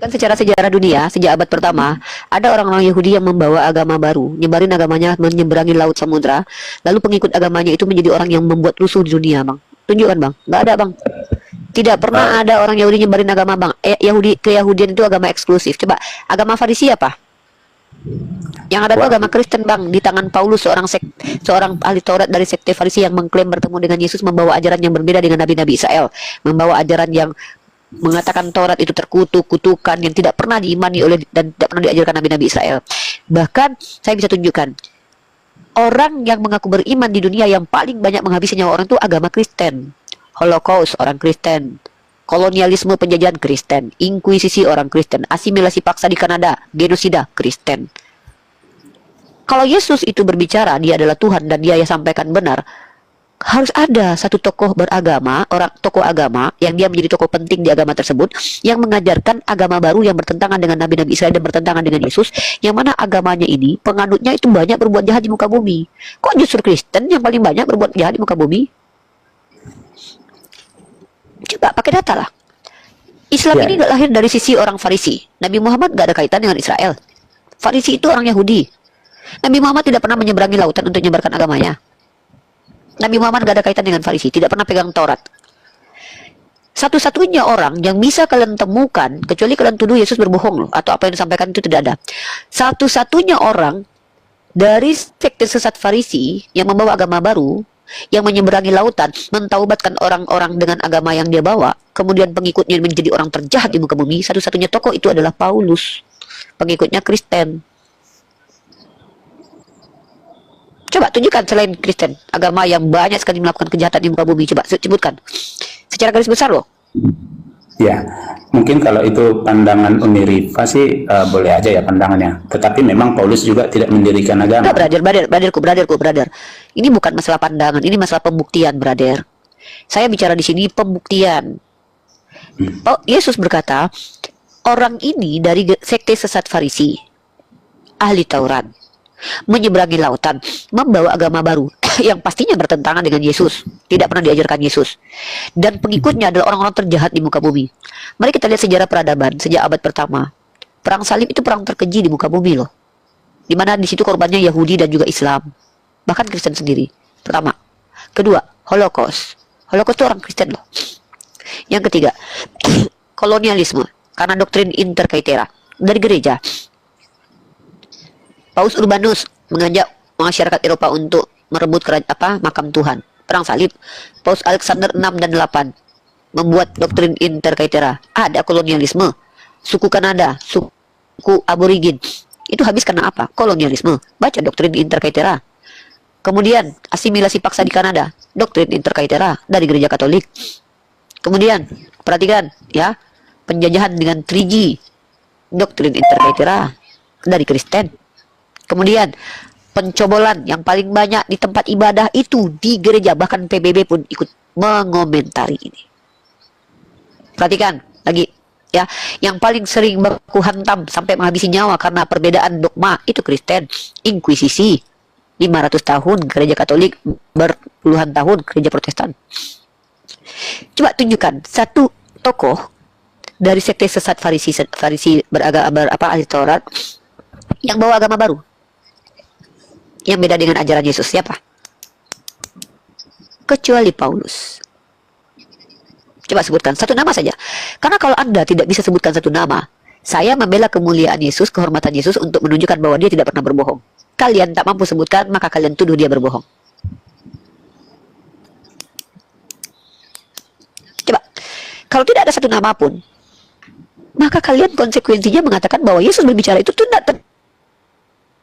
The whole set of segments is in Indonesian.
Kan secara sejarah dunia sejak abad pertama ada orang-orang Yahudi yang membawa agama baru, nyebarin agamanya menyeberangi laut samudra, lalu pengikut agamanya itu menjadi orang yang membuat rusuh di dunia, Bang. Tunjukkan, Bang. Nggak ada, Bang. Tidak pernah Eh, ada orang Yahudi nyebarin agama, Bang. Yahudi Keyahudian itu agama eksklusif. Coba agama Farisi apa? Yang ada tuh wah, agama Kristen, Bang. Di tangan Paulus, seorang ahli Taurat dari sekte Farisi yang mengklaim bertemu dengan Yesus, membawa ajaran yang berbeda dengan nabi-nabi Israel, membawa ajaran yang mengatakan Taurat itu terkutuk, kutukan yang tidak pernah diimani oleh dan tidak pernah diajarkan nabi-nabi Israel. Bahkan saya bisa tunjukkan orang yang mengaku beriman di dunia yang paling banyak menghabisi nyawa orang itu agama Kristen. Holocaust orang Kristen, kolonialisme penjajahan Kristen, inkuisisi orang Kristen, asimilasi paksa di Kanada, genosida Kristen. Kalau Yesus itu berbicara dia adalah Tuhan dan dia yang sampaikan benar, harus ada satu tokoh beragama, tokoh agama yang dia menjadi tokoh penting di agama tersebut yang mengajarkan agama baru yang bertentangan dengan nabi-nabi Israel dan bertentangan dengan Yesus, yang mana agamanya ini penganutnya itu banyak berbuat jahat di muka bumi. Kok justru Kristen yang paling banyak berbuat jahat di muka bumi? Coba pakai data lah. Islam ya, ini gak lahir dari sisi orang Farisi. Nabi Muhammad gak ada kaitan dengan Israel. Farisi itu orang Yahudi. Nabi Muhammad tidak pernah menyeberangi lautan untuk menyebarkan agamanya. Nabi Muhammad gak ada kaitan dengan Farisi, tidak pernah pegang Taurat. Satu-satunya orang yang bisa kalian temukan, kecuali kalian tuduh Yesus berbohong loh, atau apa yang disampaikan itu tidak ada. Satu-satunya orang dari sekte sesat Farisi yang membawa agama baru, yang menyeberangi lautan, mentaubatkan orang-orang dengan agama yang dia bawa, kemudian pengikutnya menjadi orang terjahat di muka bumi, satu-satunya tokoh itu adalah Paulus, pengikutnya Kristen. Coba tunjukkan selain Kristen, agama yang banyak sekali melakukan kejahatan di muka bumi. Coba sebutkan. Secara garis besar loh. ya. Mungkin kalau itu pandangan Uni Rifa sih boleh aja ya pandangannya. Tetapi memang Paulus juga tidak mendirikan Enggak, agama. brother. Ini bukan masalah pandangan, ini masalah pembuktian, brother. Saya bicara di sini pembuktian. Oh, Yesus berkata, orang ini dari sekte sesat Farisi, ahli Taurat, menyeberangi lautan, membawa agama baru yang pastinya bertentangan dengan Yesus, tidak pernah diajarkan Yesus, dan pengikutnya adalah orang-orang terjahat di muka bumi. Mari kita lihat sejarah peradaban sejak abad pertama. Perang salib itu perang terkeji di muka bumi loh, di mana di situ korbannya Yahudi dan juga Islam, bahkan Kristen sendiri. Pertama. Kedua, Holocaust itu orang Kristen loh. Yang ketiga, kolonialisme karena doktrin inter caetera dari gereja. Paus Urbanus mengajak masyarakat Eropa untuk merebut makam Tuhan. Perang salib. Paus Alexander 6 dan 8 membuat doktrin inter caetera. Ada kolonialisme. Suku Kanada, suku aborigin. Itu habis karena apa? Kolonialisme. Baca doktrin inter caetera. Kemudian asimilasi paksa di Kanada, doktrin inter caetera dari gereja Katolik. Kemudian perhatikan ya, penjajahan dengan 3G, doktrin inter caetera dari Kristen. Kemudian pencobolan yang paling banyak di tempat ibadah itu di gereja, bahkan PBB pun ikut mengomentari ini. Perhatikan lagi ya, yang paling sering baku hantam sampai menghabisi nyawa karena perbedaan dogma itu Kristen. Inkuisisi 500 tahun gereja Katolik, berpuluhan tahun gereja Protestan. Coba tunjukkan satu tokoh dari sekte sesat Farisi ahli Taurat yang bawa agama baru yang beda dengan ajaran Yesus. Siapa? Kecuali Paulus. Coba sebutkan satu nama saja. Karena kalau Anda tidak bisa sebutkan satu nama, saya membela kemuliaan Yesus, kehormatan Yesus untuk menunjukkan bahwa dia tidak pernah berbohong. Kalian tak mampu sebutkan, maka kalian tuduh dia berbohong. Coba, kalau tidak ada satu nama pun, maka kalian konsekuensinya mengatakan bahwa Yesus berbicara itu tidak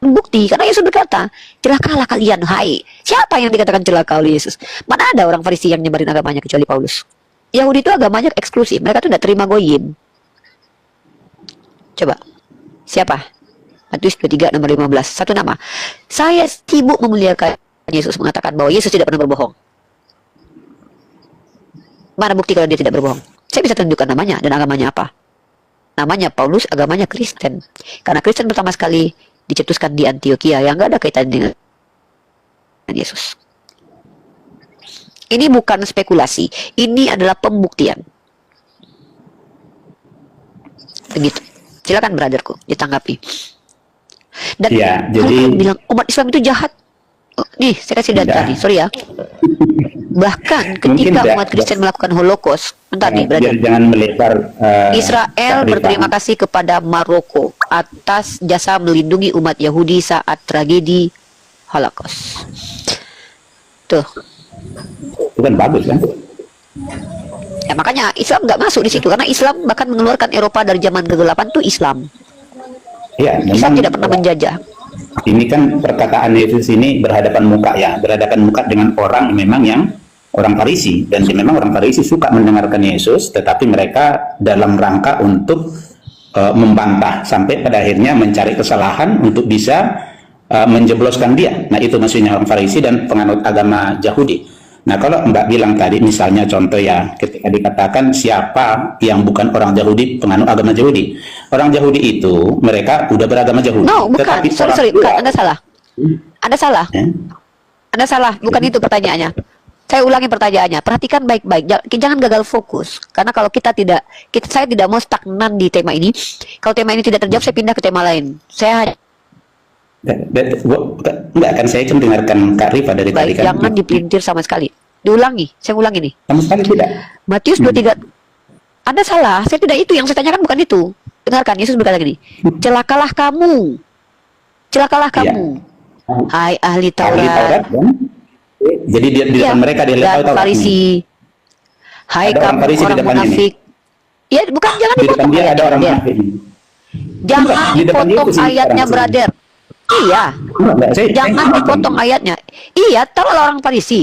bukti, karena Yesus berkata, celakalah kalian, hai. Siapa yang dikatakan celaka oleh Yesus? Mana ada orang Farisi yang nyebarin agamanya kecuali Paulus? Yahudi itu agamanya eksklusif, mereka tuh tidak terima goyim. Coba, siapa? Matius 23 nomor 15, satu nama. Saya sibuk memuliakan Yesus, mengatakan bahwa Yesus tidak pernah berbohong. Mana bukti kalau dia tidak berbohong? Saya bisa tunjukkan namanya dan agamanya apa. Namanya Paulus, agamanya Kristen. Karena Kristen pertama sekali dicetuskan di Antioquia yang nggak ada kaitan dengan Yesus. Ini bukan spekulasi, ini adalah pembuktian. Begitu. Silakan brotherku ditanggapi. Dan Ya, kalian jadi bilang umat Islam itu jahat. Oh, nih, saya kasih data Tidak. nih, sorry ya. Bahkan Mungkin ketika tidak. umat Kristen melakukan Holocaust, bentar nih, brother. biar jangan melebar. Israel Kak Rifa. berterima kasih kepada Maroko atas jasa melindungi umat Yahudi saat tragedi Holocaust. Tuh, Itu kan bagus kan? ya makanya Islam nggak masuk di situ karena Islam bahkan mengeluarkan Eropa dari zaman kegelapan tuh Islam. Ya, Islam memang tidak pernah menjajah. ini kan perkataan Yesus ini berhadapan muka ya, berhadapan muka dengan orang memang yang orang Farisi, dan memang orang Farisi suka mendengarkan Yesus, tetapi mereka dalam rangka untuk membantah sampai pada akhirnya mencari kesalahan untuk bisa menjebloskan dia. Nah, itu maksudnya orang Farisi dan penganut agama Yahudi. Nah, kalau Mbak bilang tadi misalnya contoh ya, ketika dikatakan siapa yang bukan orang Yahudi penganut agama Yahudi, orang Yahudi itu mereka udah beragama Yahudi. No, bukan. Tetapi Sorry, orang bukan. luar- Anda salah. Anda salah. Anda salah. Bukan itu pertanyaannya. Saya ulangi pertanyaannya. Perhatikan baik-baik. Jangan gagal fokus. Karena kalau saya tidak mau stagnan di tema ini. Kalau tema ini tidak terjawab, saya pindah ke tema lain. Saya Enggak kan, saya kan dengarkan Kak Rifa dari tadi baik. kan. Jangan dipelintir sama sekali. Diulangi. Saya ulangi nih. Sama sekali tidak. Matius 23. Anda salah. Saya tidak itu. Yang saya tanyakan bukan itu. Dengarkan. Yesus berkata gini. Celakalah kamu. Celakalah Iya. kamu. Hai ahli Ahli Taurat. Taurat kan? Jadi di Iya, depan mereka dia dan Taurat. Farisi. Hai Ada orang kamu Farisi di orang depannya nih. munafik. Ya bukan, jangan Di depan dipotong dia ada ayatnya, orang brother. munafik. Jangan Enggak, di depan dia dipotong itu sih ayatnya, orang sini. brother. Iya, Enggak, jangan dipotong ayatnya. Iya, taruhlah orang Farisi.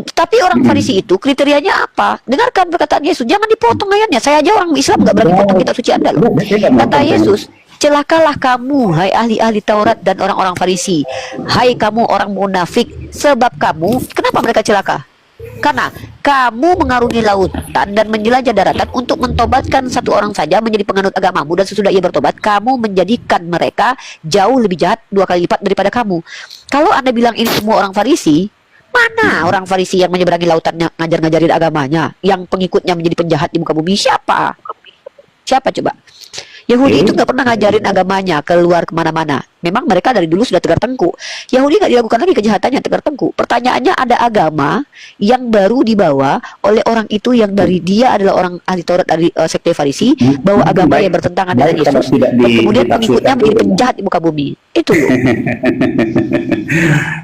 Tapi orang Farisi itu kriterianya apa? Dengarkan perkataan Yesus. Jangan dipotong ayatnya. Saya aja orang Islam nggak berani potong kitab suci Anda loh. Kata Yesus, celakalah kamu, hai ahli-ahli Taurat dan orang-orang Farisi. Hai kamu orang munafik, sebab kamu, kenapa mereka celaka? Karena kamu mengarungi lautan dan menjelajah daratan untuk mentobatkan satu orang saja menjadi penganut agamamu, dan sesudah ia bertobat, kamu menjadikan mereka jauh lebih jahat 2 kali lipat daripada kamu. Kalau Anda bilang ini semua orang Farisi, mana orang Farisi yang menyeberangi lautannya ngajar-ngajarin agamanya, yang pengikutnya menjadi penjahat di muka bumi? Siapa? Siapa coba? Yahudi itu nggak pernah ngajarin agamanya keluar kemana-mana. Memang mereka dari dulu sudah tegar tengkuk. Yahudi nggak dilakukan lagi kejahatannya, tegar tengkuk. Pertanyaannya, ada agama yang baru dibawa oleh orang itu yang dari dia adalah orang ahli Taurat dari sekte Farisi, bahwa agama yang bertentangan dengan Baik, kalau Yesus, tidak dan kemudian ditafsirkan pengikutnya menjadi dulu. penjahat di muka bumi. Itu loh.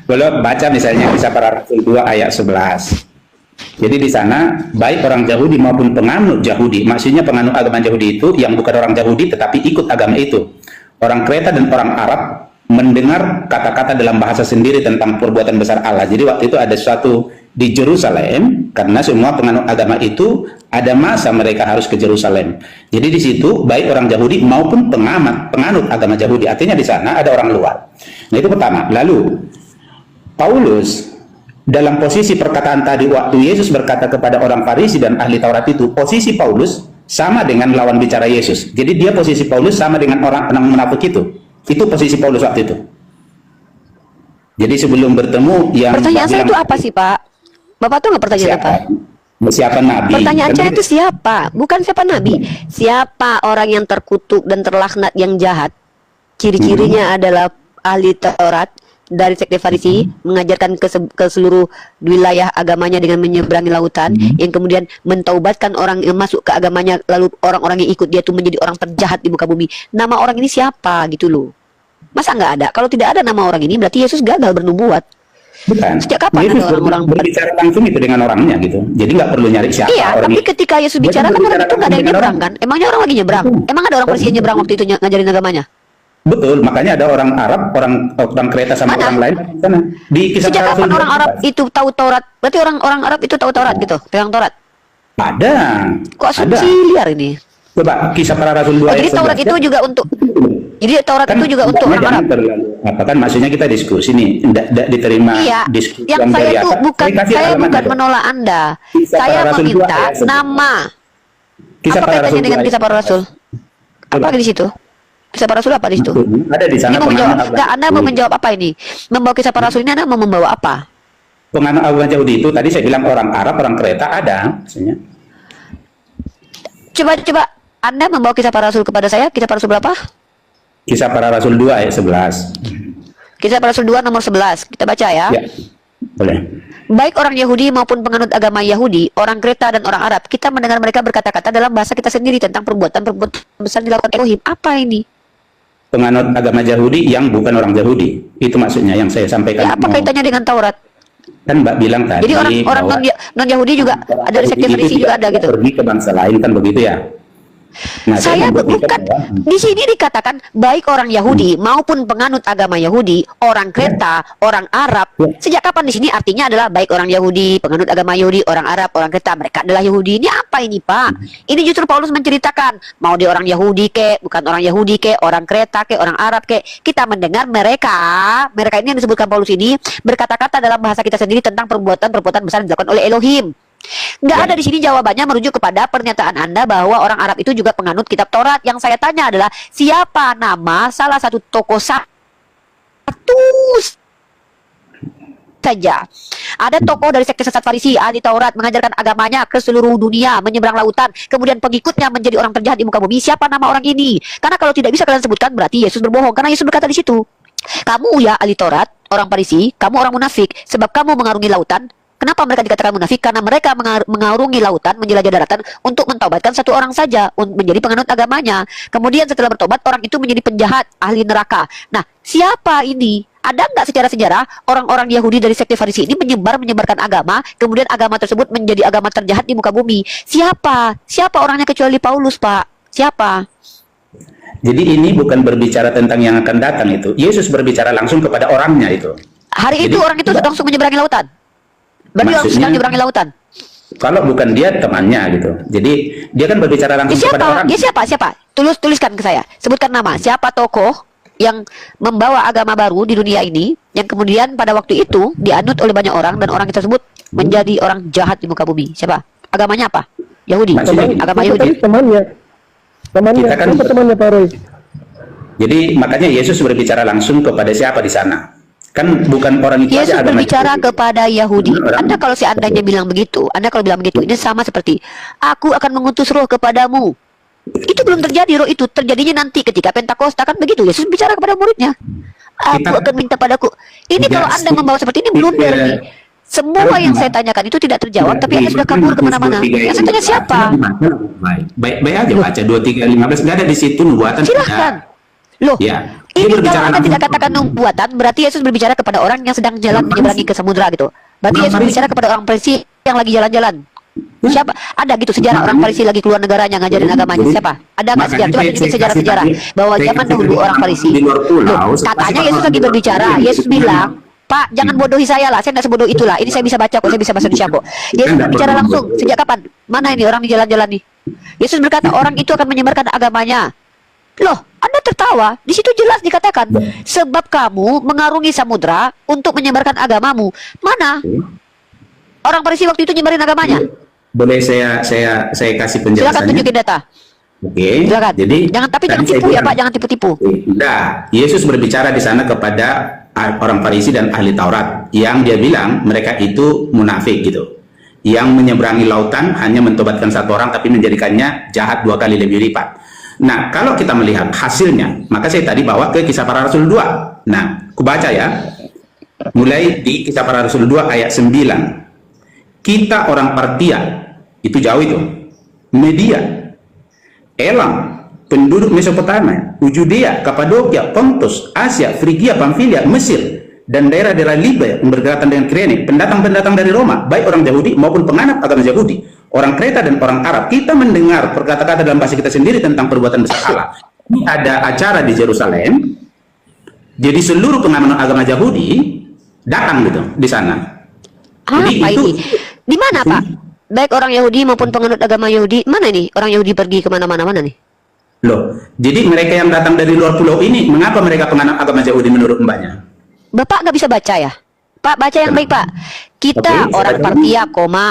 Belum baca misalnya Kisah Para Rasul 2 ayat 11. Jadi di sana baik orang Yahudi maupun penganut Yahudi, maksudnya penganut agama Yahudi itu yang bukan orang Yahudi tetapi ikut agama itu. Orang Kreta dan orang Arab mendengar kata-kata dalam bahasa sendiri tentang perbuatan besar Allah. Jadi waktu itu ada suatu di Yerusalem, karena semua penganut agama itu ada masa mereka harus ke Yerusalem. Jadi di situ baik orang Yahudi maupun penganut agama Yahudi, artinya di sana ada orang luar. Nah, itu pertama. Lalu Paulus dalam posisi perkataan tadi waktu Yesus berkata kepada orang Farisi dan ahli Taurat itu, posisi Paulus sama dengan lawan bicara Yesus. Jadi dia posisi Paulus sama dengan orang munafik itu. Itu posisi Paulus waktu itu. Jadi sebelum bertemu yang Pertanyaan saya bilang, itu apa sih, Pak? Bapak tuh nggak pertanyaan siapa? apa? Siapa nabi? Pertanyaan saya Kan itu siapa? Bukan siapa nabi. Siapa orang yang terkutuk dan terlaknat yang jahat? Ciri-cirinya adalah ahli Taurat dari sekte Farisi, mengajarkan ke seluruh wilayah agamanya dengan menyeberangi lautan, yang kemudian mentaubatkan orang yang masuk ke agamanya, lalu orang-orang yang ikut dia itu menjadi orang terjahat di muka bumi. Nama orang ini siapa gitu loh? Masa nggak ada? Kalau tidak ada nama orang ini, berarti Yesus gagal bernubuat. Bukan. Sejak kapan Yesus ada orang-orang berbicara langsung itu dengan orangnya gitu. Jadi nggak perlu nyari siapa Iya, orang tapi itu. ketika Yesus Dia bicara kan orang berbicara itu nggak ada yang dengan nyebrang orang. kan? Emangnya orang lagi nyebrang? Emang ada orang Persia yang nyebrang waktu itu ngajarin agamanya? Betul, makanya ada orang Arab, orang Kreta sama Mana? orang lain di sana. Di Kisah Sejak Para kapan Rasul orang Arab itu tahu Taurat? Berarti orang Arab itu tahu Taurat gitu, pegang Taurat. ada. Kok Ada. asumsi liar ini? Coba Kisah Para Rasul 2 Oh, jadi ayat Taurat 11. itu juga untuk, jadi Taurat Kan itu juga untuk orang jangan Arab. terlalu apa kan, maksudnya kita diskusi nih, tidak diterima Iya, diskusi yang saya dari itu atas. bukan, kasih saya halaman bukan aja. menolak Anda. Kisah Saya Para Rasul 2 meminta ayat 11. nama. Kisah Apa Para kaitannya Rasul dengan 2 kisah para rasul? Apa Coba. lagi di situ? Kisah para rasul apa di situ? Ada di sana Ini mau menjawab, penganut enggak, Anda mau menjawab apa ini? Membawa kisah para rasul ini Anda mau membawa apa? penganut agama Yahudi itu tadi saya bilang orang Arab, orang Kreta ada maksudnya. Coba Anda membawa kisah para rasul kepada saya, kisah para rasul berapa? Kisah para Rasul 2 ayat 11. Kisah para rasul 2 nomor 11. Kita baca ya. Ya, boleh. Baik orang Yahudi maupun penganut agama Yahudi, orang Kreta dan orang Arab, kita mendengar mereka berkata-kata dalam bahasa kita sendiri tentang perbuatan-perbuatan besar yang dilakukan Elohim. Apa ini? Penganut agama Yahudi yang bukan orang Yahudi. Itu maksudnya yang saya sampaikan. Ya, apa kaitannya dengan Taurat? Kan Mbak bilang tadi. Jadi orang non Yahudi juga ada di sekte Farisi juga ada gitu. Pergi ke bangsa lain kan begitu ya. Nah, Saya bukan di sini dikatakan baik orang Yahudi maupun penganut agama Yahudi, orang Kreta, orang Arab. Sejak kapan di sini artinya adalah baik orang Yahudi, penganut agama Yahudi, orang Arab, orang Kreta, mereka adalah Yahudi. Ini apa ini, Pak? Ini justru Paulus menceritakan mau dia orang Yahudi ke, bukan orang Yahudi ke, orang Kreta ke, orang Arab ke. Kita mendengar mereka ini yang disebutkan Paulus ini berkata-kata dalam bahasa kita sendiri tentang perbuatan-perbuatan besar yang dilakukan oleh Elohim. Nggak ada di sini jawabannya merujuk kepada pernyataan Anda bahwa orang Arab itu juga penganut kitab Taurat. Yang saya tanya adalah siapa nama salah satu tokoh satu saja. Ada tokoh dari sekte sesat Farisi, ahli Taurat, mengajarkan agamanya ke seluruh dunia, menyeberang lautan, kemudian pengikutnya menjadi orang terjahat di muka bumi. Siapa nama orang ini? Karena kalau tidak bisa kalian sebutkan berarti Yesus berbohong. Karena Yesus berkata di situ, kamu ya ahli Taurat, orang Farisi, kamu orang munafik, sebab kamu mengarungi lautan. Kenapa mereka dikatakan munafik? Karena mereka mengarungi lautan, menjelajah daratan untuk mentaubatkan satu orang saja menjadi penganut agamanya. Kemudian setelah bertobat, orang itu menjadi penjahat, ahli neraka. Nah, siapa ini? Ada nggak sejarah-sejarah orang-orang Yahudi dari sekte Farisi ini menyebarkan agama, kemudian agama tersebut menjadi agama terjahat di muka bumi? Siapa? Siapa orangnya kecuali Paulus, Pak? Siapa? Jadi ini bukan berbicara tentang yang akan datang itu. Yesus berbicara langsung kepada orangnya itu. Hari itu orang itu langsung menyeberangi lautan. Berarti orang sedang menyeberangi lautan. Kalau bukan dia temannya gitu. Jadi dia kan berbicara langsung kepada orang. Dia siapa? Siapa? Tuliskan ke saya. Sebutkan nama. Siapa tokoh yang membawa agama baru di dunia ini yang kemudian pada waktu itu dianut oleh banyak orang dan orang tersebut menjadi orang jahat di muka bumi. Siapa? Agamanya apa? Yahudi. Agama Yahudi. Temannya kan temannya Pak Roy. Jadi makanya Yesus berbicara langsung kepada siapa di sana? Kan bukan orang itu Yesus aja agama berbicara Yahudi. kepada Yahudi. Anda kalau seandainya bilang begitu, ini sama seperti aku akan mengutus roh kepadamu. Itu belum terjadi, roh itu terjadinya nanti ketika Pentakosta, kan begitu. Yesus bicara kepada muridnya. Aku akan minta padaku. Ini kalau Anda membawa seperti ini blunder nih. Semua yang saya tanyakan itu tidak terjawab, tapi Anda sudah kabur kemana-mana. Yang saya tanya siapa? Baik aja baca 2, 3, 15. Nggak ada di situ nubuatan. Silahkan. Loh, ya. ini kalau Anda tidak katakan nubuatan, berarti Yesus berbicara kepada orang yang sedang jalan menyeberangi ke samudra gitu. Berarti Yesus berbicara kepada orang Farisi yang lagi jalan-jalan. Siapa? Ada gitu sejarah orang Farisi lagi keluar negaranya ngajarin agamanya. Siapa? Ada nggak sejarah? Coba tunjukin sejarah-sejarah bahwa zaman dahulu orang Farisi. Loh, katanya Yesus lagi berbicara. Yesus bilang, Pak, jangan bodohi saya lah. Saya tidak sebodoh itulah. Ini saya bisa baca kok. Saya bisa bahasa Indonesia kok. Yesus berbicara langsung. Sejak kapan? Mana ini orang di jalan-jalan nih? Yesus berkata orang itu akan menyebarkan agamanya. Loh, Anda tertawa. Di situ jelas dikatakan sebab kamu mengarungi samudra untuk menyebarkan agamamu. Mana? Orang Farisi waktu itu nyebarin agamanya. Boleh saya kasih penjelasannya. Silakan tunjukin data. Oke. Silakan. Jadi jangan tipu ya Pak, jangan tipu-tipu. Tidak. Yesus berbicara di sana kepada orang Farisi dan ahli Taurat yang dia bilang mereka itu munafik gitu. Yang menyeberangi lautan hanya mentobatkan satu orang tapi menjadikannya jahat 2 kali lebih lipat. Nah, kalau kita melihat hasilnya, maka saya tadi bawa ke Kisah Para Rasul 2. Nah, aku baca ya. Mulai di Kisah Para Rasul 2 ayat 9. Kita orang Partia, itu jauh itu. Media, Elam, penduduk Mesopotamia, Judea, Kapadokia, Pontus, Asia, Frigia, Pamfilia, Mesir, dan daerah-daerah Libya yang berdekatan dengan Kirene, pendatang-pendatang dari Roma, baik orang Yahudi maupun penganut agama Yahudi, orang Kreta dan orang Arab, kita mendengar perkata-kata dalam bahasa kita sendiri tentang perbuatan besar Allah. Ini ada acara di Yerusalem, jadi seluruh penganut agama Yahudi datang gitu di sana. Jadi Apa itu, ini? Di mana Pak? Baik orang Yahudi maupun penganut agama Yahudi, mana ini? Orang Yahudi pergi kemana-mana, mana nih? loh, jadi mereka yang datang dari luar pulau ini, mengapa mereka penganut agama Yahudi menurut mbaknya? Bapak nggak bisa baca ya? Pak, baca yang baik Pak. Kita Oke, orang saya- Partia, koma.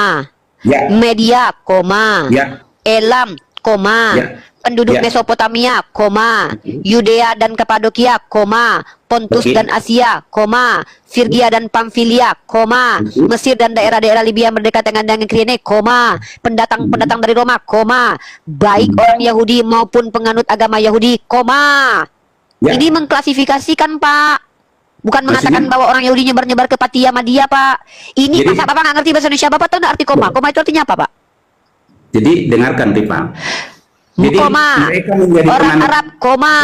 Ya. Media, koma. Ya. Elam, koma. Ya. penduduk Ya. Mesopotamia, koma, Yudea dan Kapadokia, koma, Pontus Oke. dan Asia, koma, Firgia dan Pamfilia, koma, Mesir dan daerah-daerah Libya berdekatan dengan Kirene, koma, pendatang-pendatang dari Roma, koma, baik orang Yahudi maupun penganut agama Yahudi, koma. Ya. Ini mengklasifikasikan, Pak. Bukan Maksudnya? mengatakan bahwa orang Yahudi nyebar-nyebar ke Patia Madia, Pak. Ini Jadi- masa Bapak nggak ngerti bahasa Indonesia? Bapak tahu nggak arti koma? Koma itu artinya apa, Pak? Jadi dengarkan Rifa. Jadi Koma. mereka menjadi Orang penganut- Arab, koma.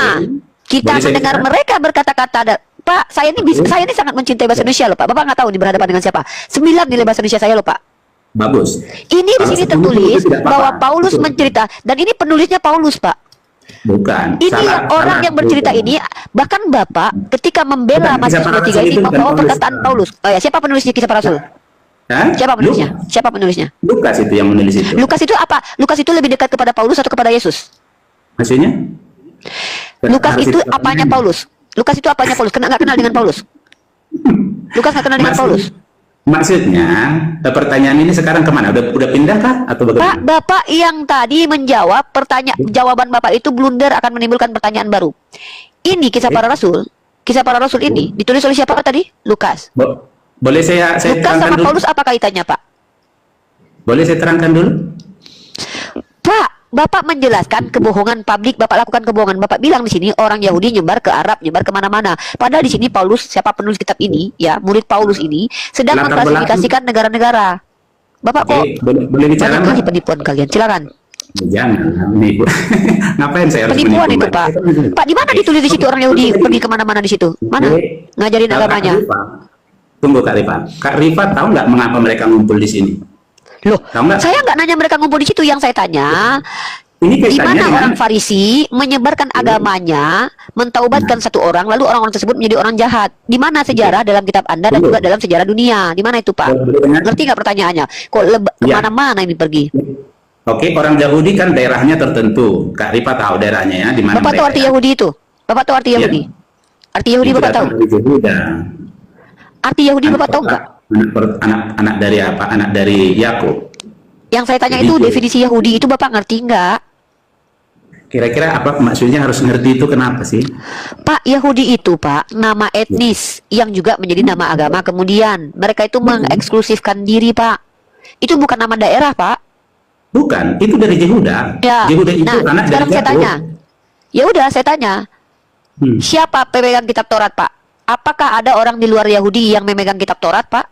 Kita Boleh saya mendengar bicara? mereka berkata-kata. Pak, saya ini saya ini sangat mencintai bahasa Indonesia loh, Pak. Bapak nggak tahu di berhadapan dengan siapa. 9 nilai bahasa Indonesia saya loh, Pak. Bagus. Ini di Kalau sini 10 tertulis itu tidak apa-apa. bahwa Paulus Betul. mencerita, dan ini penulisnya Paulus, Pak. Bukan. Ini yang orang yang bercerita Bukan. ini, bahkan Bapak ketika membela Bukan, Matius Kisah Para 23 Rasul ini itu bukan membawa Paulus. perkataan Paulus. Oh ya, siapa penulisnya Kisah Para Rasul? Hah? Siapa penulisnya? Siapa penulisnya? Lukas itu yang menulis itu. Lukas itu apa? Lukas itu lebih dekat kepada Paulus atau kepada Yesus? Maksudnya? Lukas Harus itu dikatakan. apanya Paulus? Lukas itu apanya Paulus? Nggak kenal dengan Paulus? Lukas nggak kenal dengan Maksud- Paulus? Maksudnya, pertanyaan ini sekarang kemana? Udah pindah kah? Atau Pak, bagaimana? Bapak yang tadi menjawab jawaban Bapak itu blunder akan menimbulkan pertanyaan baru. Ini Kisah Para Rasul. Kisah Para Rasul ini ditulis oleh siapa tadi? Lukas. Boleh saya Lukas terangkan sama dulu? Paulus apa kaitannya, Pak? Boleh saya terangkan dulu? Pak, Bapak menjelaskan kebohongan publik, Bapak lakukan kebohongan. Bapak bilang di sini orang Yahudi nyebar ke Arab, nyebar kemana-mana. Padahal di sini Paulus, siapa penulis kitab ini, ya murid Paulus ini sedang Latar mengklasifikasikan negara-negara. Bapak kok Oke, boleh bicara, banyak Mbak? kali penipuan kalian. Silakan. Jangan, nih Bu. Ngapain saya harus Penipuan menipu, itu, Mbak? Pak. Pak, di mana ditulis di situ orang Yahudi pergi kemana-mana di situ? Mana? Oke. Ngajarin Kak agamanya. Rifa, tunggu Kak Rifa. Kak Rifa tahu nggak mengapa mereka ngumpul di sini? Loh, Tahu nggak? saya nggak nanya mereka ngumpul di situ. Yang saya tanya, Ini di kaitannya mana dengan orang Farisi menyebarkan agamanya, mentaubatkan satu orang, lalu orang-orang tersebut menjadi orang jahat. Di mana sejarah dalam kitab Anda dan juga dalam sejarah dunia? Di mana itu, Pak? Boleh dengar? Ngerti nggak pertanyaannya? Kok Ya. kemana-mana ini pergi? Oke, orang Yahudi kan daerahnya tertentu. Kak Rifa tahu daerahnya ya, di mana Bapak tahu mereka. arti Yahudi itu? Bapak tahu arti Iya. Yahudi? Arti Yahudi Itu Bapak tahu? datang dari Yehuda. Arti Yahudi Bapak tahu nggak? Anak dari apa? Anak dari Yakub. Yang saya tanya Jadi itu itu- definisi Yahudi itu Bapak ngerti nggak? Kira-kira apa maksudnya harus ngerti itu kenapa sih? Pak, Yahudi itu Pak nama etnis yang juga menjadi nama agama. Kemudian mereka itu mengeksklusifkan diri Pak. Itu bukan nama daerah Pak. Bukan, itu dari Yehuda. Ya. Yehuda itu Nah, anak sekarang dari saya Yakub. tanya. Ya udah saya tanya. Hmm. Siapa pemegang kitab Taurat Pak? Apakah ada orang di luar Yahudi yang memegang kitab Taurat Pak?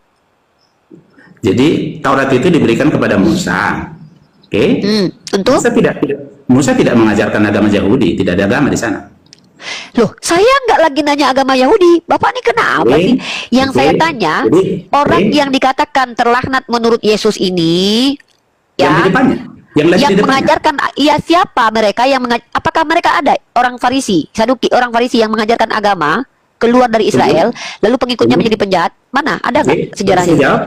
Jadi Taurat itu diberikan kepada Musa. Oke? Untuk? Musa tidak mengajarkan agama Yahudi, tidak ada agama di sana. Loh, saya nggak lagi nanya agama Yahudi. Bapak ini kenapa Oke, sih? Yang oke. saya tanya, Jadi, orang oke. yang dikatakan terlaknat menurut Yesus ini, Yang di ya, depannya, yang lagi yang di depannya. mengajarkan, ya siapa mereka yang apakah mereka ada orang Farisi, Saduki, orang Farisi yang mengajarkan agama keluar dari Israel, lalu pengikutnya Tunggu. menjadi penjahat? Mana? Ada Oke, nggak sejarahnya? saya jawab.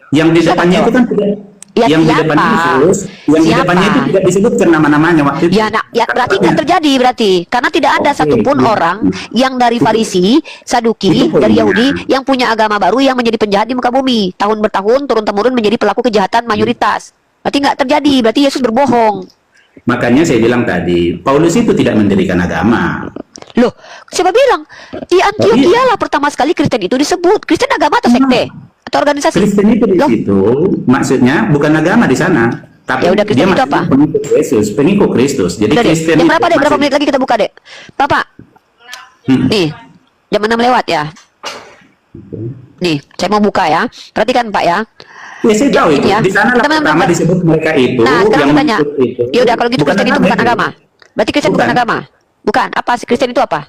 Yang di Siapa depannya jawab? itu kan tidak. Ya, yang di siapa? depannya Yesus, yang di Siapa? depannya itu tidak disebutkan nama-namanya waktu itu. Ya, nah, ya berarti nggak terjadi berarti karena tidak ada Oke, satupun iya. orang yang dari Farisi, Saduki, Itu dari poinnya. Yahudi yang punya agama baru yang menjadi penjahat di muka bumi. Tahun bertahun turun-temurun menjadi pelaku kejahatan mayoritas. Berarti nggak terjadi, berarti Yesus berbohong. Makanya saya bilang tadi, Paulus itu tidak mendirikan agama. Loh, siapa bilang? Di Antioquia lah pertama sekali Kristen itu disebut. Kristen agama atau sekte? Atau organisasi? Kristen itu di Loh, situ, maksudnya bukan agama di sana. Tapi Ya udah, Kristen dia itu masih apa? pengikut Yesus, pengikut Kristus. Jadi udah deh. Kristen Jam itu berapa deh? Berapa masih- menit lagi kita buka deh? Bapak, nih, jam 6 lewat ya. Nih, saya mau buka ya. Perhatikan Pak ya. Ya, saya tahu itu. Ya. Di sana lah Teman-teman, pertama disebut mereka itu Nah, sekarang yang saya tanya. mengikut itu. Ya udah kalau gitu Kristen itu bukan agama. Berarti Kristen bukan Bukan. agama. Bukan. Apa sih Kristen itu apa?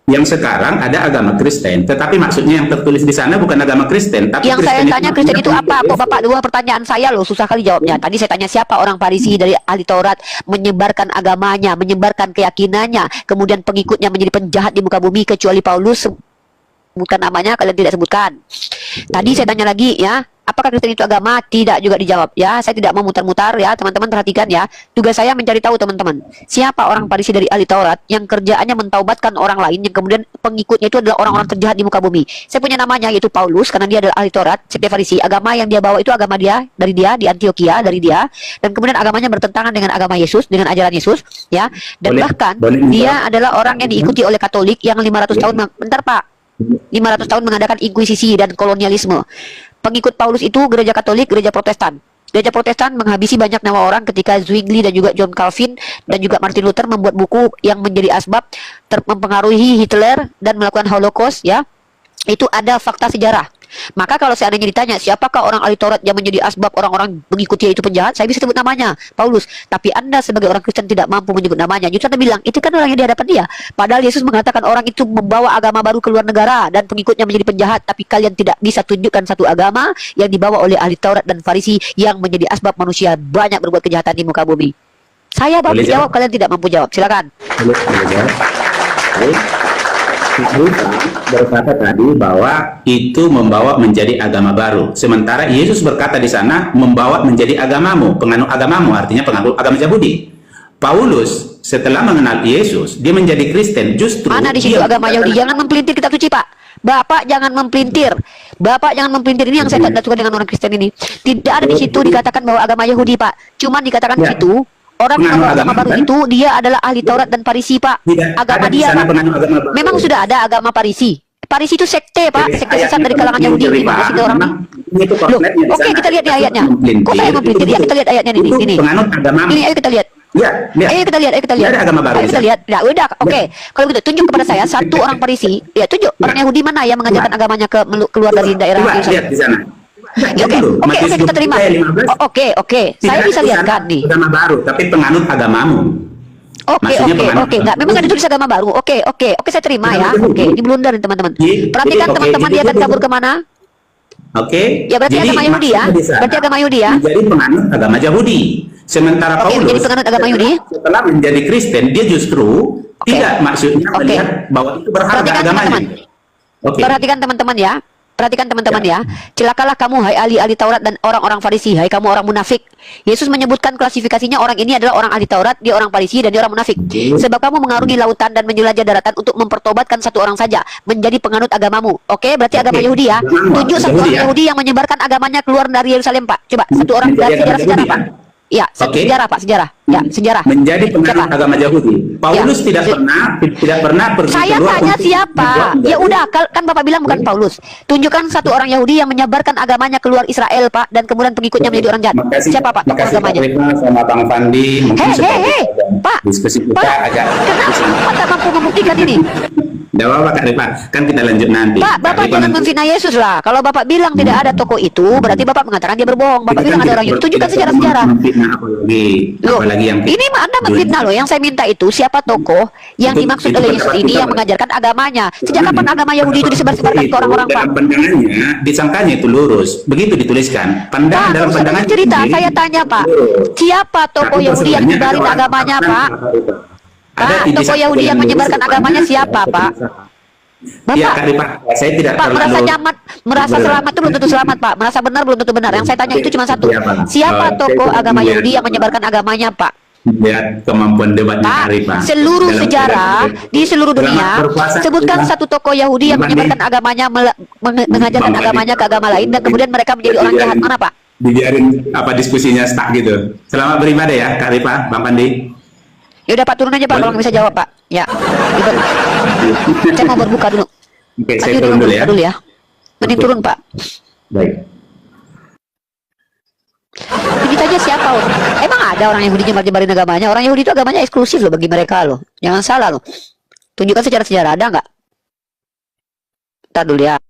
Yang sekarang ada agama Kristen, tetapi maksudnya yang tertulis di sana bukan agama Kristen, tapi Yang saya tanya Kristen itu maksudnya apa? Kok pengikut Bapak dua pertanyaan saya loh susah kali jawabnya. Tadi saya tanya siapa orang Farisi dari ahli Taurat menyebarkan agamanya, menyebarkan keyakinannya, kemudian pengikutnya menjadi penjahat di muka bumi kecuali Paulus. sebutkan namanya, kalian tidak sebutkan. Tadi saya tanya lagi ya, apakah Kristen itu agama? Tidak juga dijawab ya. Saya tidak mau mutar-mutar ya, teman-teman perhatikan ya. Tugas saya mencari tahu teman-teman, siapa orang Farisi dari ahli Taurat yang kerjaannya mentaubatkan orang lain, yang kemudian pengikutnya itu adalah orang-orang terjahat di muka bumi. Saya punya namanya, yaitu Paulus, karena dia adalah ahli Taurat, sekte Farisi. Agama yang dia bawa itu agama dia, dari dia di Antioquia, dari dia, dan kemudian agamanya bertentangan dengan agama Yesus, dengan ajaran Yesus ya. Dan bahkan dia adalah orang yang diikuti oleh Katolik yang 500 tahun bentar Pak, 500 tahun mengadakan inkuisisi dan kolonialisme. Pengikut Paulus itu gereja Katolik, gereja Protestan. Gereja Protestan menghabisi banyak nyawa orang ketika Zwingli dan juga John Calvin dan juga Martin Luther membuat buku yang menjadi asbab mempengaruhi Hitler dan melakukan Holocaust ya. Itu ada fakta sejarah. Maka kalau seandainya ditanya siapakah orang ahli Taurat yang menjadi asbab orang-orang mengikuti itu penjahat, saya bisa sebut namanya, Paulus. Tapi Anda sebagai orang Kristen tidak mampu menyebut namanya. Justru Anda bilang, itu kan orang yang di hadapan dia. Padahal Yesus mengatakan orang itu membawa agama baru ke luar negara dan pengikutnya menjadi penjahat. Tapi kalian tidak bisa tunjukkan satu agama yang dibawa oleh ahli Taurat dan Farisi yang menjadi asbab manusia banyak berbuat kejahatan di muka bumi. Saya mampu jawab, kalian tidak mampu jawab. Silakan. Boleh jawab. Berkata tadi bahwa itu membawa menjadi agama baru. Sementara Yesus berkata di sana membawa menjadi agamamu, penganut agamamu, artinya penganut agama Yahudi. Paulus setelah mengenal Yesus, dia menjadi Kristen. Justru mana di situ agama Yahudi? Jangan mempelintir kitab suci, Pak. Bapak jangan mempelintir. Bapak jangan mempelintir, ini yang saya tidak suka dengan orang Kristen ini. Tidak ada di situ dikatakan bahwa agama Yahudi, Pak. Cuman dikatakan di situ orang yang agama baru itu dia adalah ahli Taurat dan Farisi, Pak. Agama dia, Pak. Memang sudah ada agama Farisi. Farisi itu sekte, Pak. Sekte sesat dari kalangan Yahudi. Gimana sih orang ini? Loh, oke, kita lihat di ayatnya. Kok saya mempelintir? Ya, kita lihat ayatnya ini. Ini, ayo kita lihat. Ya, ayo kita lihat. Ada agama baru. Ayo kita lihat. Ya, udah, oke. Kalau gitu tunjuk kepada saya satu orang Farisi. Ya, tunjuk orang Yahudi mana yang mengajarkan agamanya keluar dari daerah Yerusalem. Lihat di sana. Oke, kita terima. Oke. Saya bisa lihatkan nih. Agama baru, tapi penganut agamamu. Oke. Enggak, memang ada tulis agama baru. Oke, saya terima ya. Oke, dibelundarin teman-teman. Perhatikan teman-teman, dia akan kabur kemana? Oke. Ya berarti agama Yahudi ya. Berarti agama Yahudi ya. Menjadi penganut agama Yahudi. Sementara Paulus menjadi penganut agama Yahudi. Setelah menjadi Kristen, dia justru tidak maksudnya melihat bahwa itu berharga agamanya. Perhatikan teman-teman ya. Perhatikan teman-teman ya. Celakalah kamu hai ahli-ahli Taurat dan orang-orang Farisi, hai kamu orang munafik. Yesus menyebutkan klasifikasinya orang ini adalah orang ahli Taurat, dia orang Farisi dan dia orang munafik. Sebab kamu mengarungi lautan dan menjelajah daratan untuk mempertobatkan satu orang saja menjadi penganut agamamu. Oke, berarti agama Yahudi ya. Tunjuk satu orang Yahudi yang menyebarkan agamanya keluar dari Yerusalem, Pak. Coba satu orang dari sejarah Pak. Ya, sejarah Pak, sejarah. Ya, sejarah. Menjadi penganut agama Yahudi. Paulus tidak pernah pergi saya keluar. Tanya siapa? Ya udah, kan Bapak bilang bukan Paulus. Tunjukkan satu orang Yahudi yang menyebarkan agamanya keluar Israel, Pak, dan kemudian pengikutnya menjadi orang jahat. Siapa, Pak? Makasih agamanya. Pak Rifna sama Bang Fandi. Pak. Diskusi kita agak. Kenapa tak mampu membuktikan ini? Tidak apa-apa Kak Rifna, kan kita lanjut nanti. Pak, Bapak jangan menfitnah Yesus lah. Kalau Bapak bilang tidak ada tokoh itu, berarti Bapak mengatakan dia berbohong. Bapak bilang ada orang Yahudi. Tunjukkan sejarah-sejarah. Apalagi yang ini mah Anda menfitnah loh. Yang saya minta itu siapa tokoh yang dimaksud oleh Yesus ini yang mengajarkan agamanya. Sejak kapan agama Yahudi itu disebar-sebarkan ke orang-orang, Pak? Dalam pandangannya, disangkanya itu lurus. Begitu dituliskan. Pandangan dalam pandangan cerita, saya tanya Pak, siapa tokoh Yahudi yang menyebarin agamanya, Pak? Pak, tokoh Yahudi yang menyebarkan agamanya siapa, Pak? Bapak, ya, Pak, saya tidak Pak merasa nyaman, merasa selamat itu belum tentu selamat, Pak. Merasa benar belum tentu benar. Yang saya tanya itu cuma satu. Siapa tokoh agama Yahudi yang menyebarkan agamanya, Pak? Lihat kemampuan debatnya hari, Pak. Seluruh sejarah di seluruh dunia, sebutkan satu tokoh Yahudi yang menyebarkan agamanya, mengajarkan agamanya ke agama lain, dan kemudian mereka menjadi orang jahat. Mana, Pak? Dibiarin apa diskusinya stuck gitu. Selamat beribadah ya, Kak Rifa, Bang Pandi. Ya udah Pak, turun aja Pak, kalau nggak bisa jawab Pak. Ya, saya mau berbuka dulu. Oke, saya turun dulu ya. Mending turun Pak. Baik. Ini aja siapa? Emang ada orang Yahudi nyebar-nyebarin agamanya? Orang Yahudi itu agamanya eksklusif loh bagi mereka loh. Jangan salah loh. Tunjukkan secara sejarah, ada nggak? Ntar dulu ya.